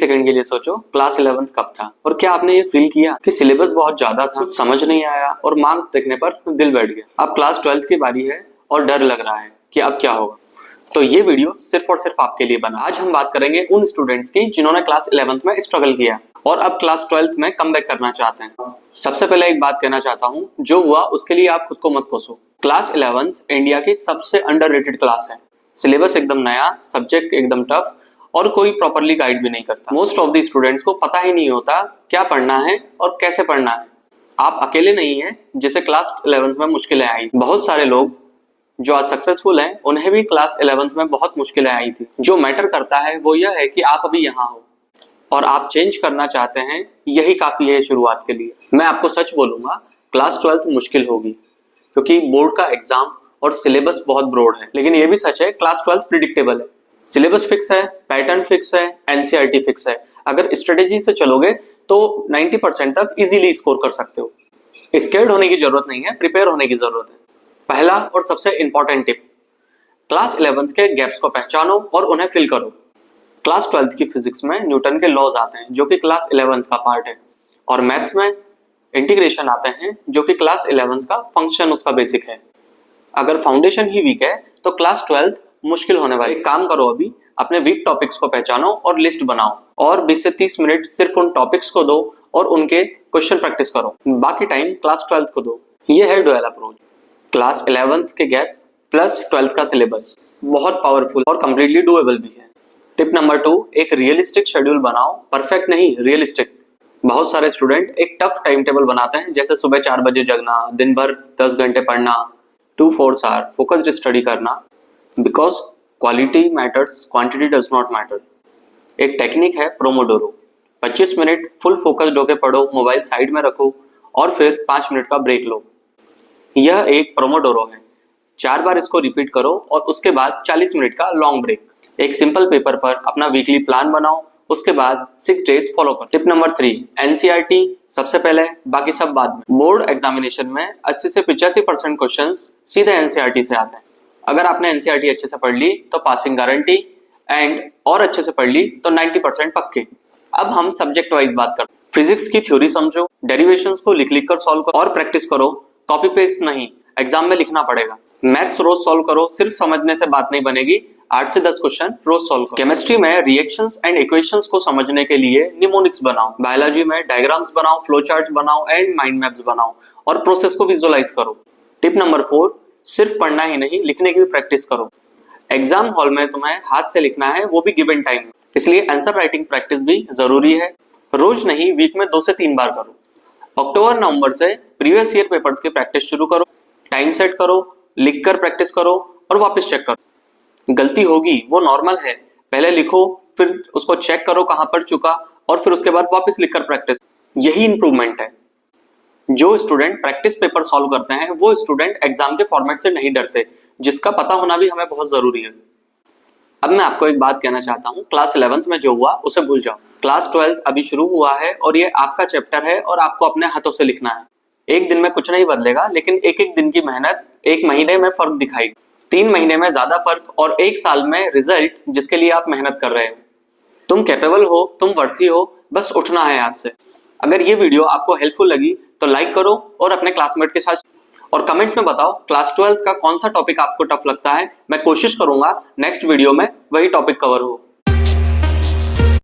एक सेकंड के लिए सोचो, क्लास 11th कब था और क्या आपने ये फील किया कि सिलेबस बहुत ज्यादा था, कुछ समझ नहीं आया और मार्क्स देखने पर दिल बैठ गया। अब क्लास 12th की बारी है और डर लग रहा है कि अब क्या होगा। तो ये वीडियो सिर्फ और सिर्फ आपके लिए बना। आज हम बात करेंगे उन स्टूडेंट्स की जिन्होंने क्लास 11th में स्ट्रगल किया और अब क्लास 12th में कमबैक करना चाहते हैं। सबसे पहले एक बात कहना चाहता हूँ, जो हुआ उसके लिए आप खुद को मत कोसो। क्लास 11th इंडिया की सबसे अंडररेटेड क्लास है। सिलेबस एकदम नया, सब्जेक्ट एकदम टफ और कोई प्रॉपरली गाइड भी नहीं करता। मोस्ट ऑफ द स्टूडेंट्स को पता ही नहीं होता क्या पढ़ना है और कैसे पढ़ना है। आप अकेले नहीं हैं जिसे क्लास 11th में मुश्किलें आई। बहुत सारे लोग जो आज सक्सेसफुल हैं उन्हें भी क्लास 11th में बहुत मुश्किलें आई थी। जो मैटर करता है वो यह है कि आप अभी यहाँ हो और आप चेंज करना चाहते हैं, यही काफी है शुरुआत के लिए। मैं आपको सच बोलूंगा, क्लास 12th मुश्किल होगी क्योंकि बोर्ड का एग्जाम और सिलेबस बहुत ब्रॉड है। लेकिन ये भी सच है, क्लास 12th प्रिडिक्टेबल है। सिलेबस फिक्स है, पैटर्न फिक्स है, एनसीईआरटी फिक्स है। अगर स्ट्रेटेजी से चलोगे तो 90% तक इजीली स्कोर कर सकते हो। स्केर्ड होने की जरूरत नहीं है, प्रिपेयर होने की जरूरत है। पहला और सबसे इंपॉर्टेंट टिप, क्लास 11th के गैप्स को पहचानो और उन्हें फिल करो। क्लास 12th की फिजिक्स में न्यूटन के लॉज आते हैं जो कि क्लास 11th का पार्ट है, और मैथ्स में इंटीग्रेशन आते हैं जो कि क्लास 11th का फंक्शन, उसका बेसिक है। अगर फाउंडेशन ही वीक है तो क्लास 12th मुश्किल होने वाली। एक काम करो, अभी अपने वीक टॉपिक्स को पहचानो और लिस्ट बनाओ और 20 से 30 मिनट सिर्फ उन टॉपिक्स को दो और उनके क्वेश्चन प्रैक्टिस करो। बाकी टाइम क्लास 12th को दो। ये है डुअल अप्रोच। क्लास 11th के गैप प्लस 12th का सिलेबस बहुत पावरफुल और कंप्लीटली डुएबल भी है। टिप नंबर 2, एक रियलिस्टिक शेड्यूल बनाओ। परफेक्ट नहीं, रियलिस्टिक। बहुत सारे स्टूडेंट एक टफ टाइम टेबल बनाते हैं, जैसे सुबह 4 बजे जगना, दिन भर 10 घंटे पढ़ना, 2 4 आवर फोकस्ड स्टडी करना। Because quality matters, quantity does not matter. एक टेक्निक है प्रोमोडोरो। 25 मिनट फुल फोकस्ड होकर पढ़ो, मोबाइल साइड में रखो और फिर 5 मिनट का ब्रेक लो। यह एक प्रोमोडोरो है। 4 बार इसको रिपीट करो और उसके बाद 40 मिनट का लॉन्ग ब्रेक। एक सिंपल पेपर पर अपना वीकली प्लान बनाओ, उसके बाद 6 डेज फॉलो करो। टिप नंबर 3, एनसीईआरटी सबसे पहले, बाकी सब बाद में। बोर्ड एग्जामिनेशन में 80 से 85% क्वेश्चंस सीधे एनसीईआरटी से आते हैं। अगर आपने एनसीईआरटी अच्छे से पढ़ ली तो पासिंग गारंटी, एंड और अच्छे से पढ़ ली तो 90% पक्के। अब हम सब्जेक्ट वाइज बात करते हैं। फिजिक्स की थ्योरी समझो, डेरिवेशंस को लिख लिख कर सॉल्व करो और प्रैक्टिस करो। कॉपी पेस्ट नहीं, एग्जाम में लिखना पड़ेगा। मैथ्स रोज सॉल्व करो, सिर्फ समझने से बात नहीं बनेगी। 8 से 10 क्वेश्चन रोज सॉल्व करो। केमिस्ट्री में रिएक्शंस एंड इक्वेशंस को समझने के लिए निमोनिक्स बनाओ। बायोलॉजी में डायग्राम्स बनाओ, फ्लो चार्ट बनाओ एंड माइंड मैप्स बनाओ और प्रोसेस को विजुअलाइज करो। टिप नंबर 4, सिर्फ पढ़ना ही नहीं, लिखने की भी प्रैक्टिस करो। एग्जाम हॉल में तुम्हें हाथ से लिखना है, वो भी गिवन टाइम में, इसलिए आंसर राइटिंग प्रैक्टिस भी जरूरी है। रोज नहीं, वीक में 2 से 3 बार करो। अक्टूबर नवंबर से प्रीवियस ईयर पेपर्स की प्रैक्टिस शुरू करो। टाइम सेट करो, लिख कर प्रैक्टिस करो और वापस चेक करो। गलती होगी, वो नॉर्मल है। पहले लिखो, फिर उसको चेक करो कहां पढ़ चुका, और फिर उसके बाद वापस लिखकर प्रैक्टिस। यही इंप्रूवमेंट है। जो स्टूडेंट प्रैक्टिस पेपर सॉल्व करते हैं वो स्टूडेंट एग्जाम के फॉर्मेट से नहीं डरते, जिसका पता होना भी हमें बहुत जरूरी है। अब मैं आपको एक बात कहना चाहता हूँ, क्लास 11th में जो हुआ उसे भूल जाओ। क्लास 12th अभी शुरू हुआ है और ये आपका चैप्टर है और आपको अपने हाथों से लिखना है। एक दिन में कुछ नहीं बदलेगा, लेकिन एक एक दिन की मेहनत 1 महीने में फर्क दिखाएगी, 3 महीने में ज्यादा फर्क और 1 साल में रिजल्ट जिसके लिए आप मेहनत कर रहे हो। तुम कैपेबल हो, तुम वर्थी हो, बस उठना है आज से। अगर ये वीडियो आपको हेल्पफुल लगी तो लाइक करो और अपने क्लासमेट के साथ, और कमेंट्स में बताओ क्लास 12th का कौन सा टॉपिक आपको टफ लगता है। मैं कोशिश करूंगा नेक्स्ट वीडियो में वही टॉपिक कवर हो।